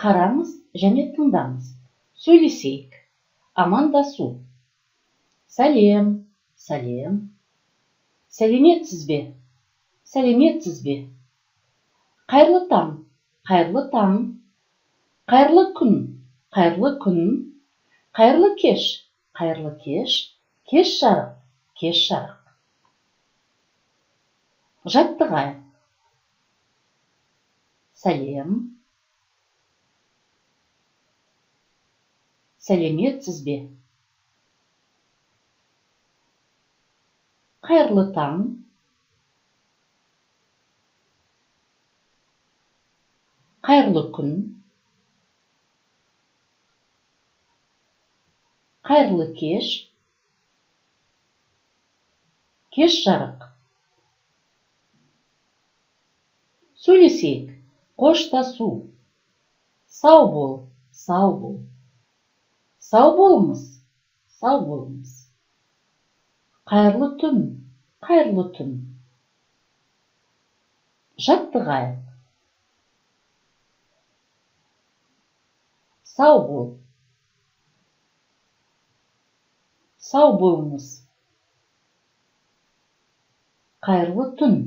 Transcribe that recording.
Қараңыз және тыңдаңыз. Сөйлесейік. Амандасу. Сәлем, сәлем. Сәлеметсіз бе? Сәлеметсіз бе? Қайырлы таң, қайырлы таң. Қайырлы күн, қайырлы күн. Қайырлы кеш, қайырлы кеш. Кеш жарық, кеш жарық. Жаттығайық. Сәлем. Сәлеметсіз бе? Қайырлы таң. Қайырлы күн. Қайырлы кеш. Кеш жарық. Сөйлесейік. Қоштасу. Сау бол, сау бол. Сау болыңыз, сау болыңыз. Қайырлы түн, қайырлы түн. Жаттығайық. Сау бол. Сау болыңыз. Қайырлы түн.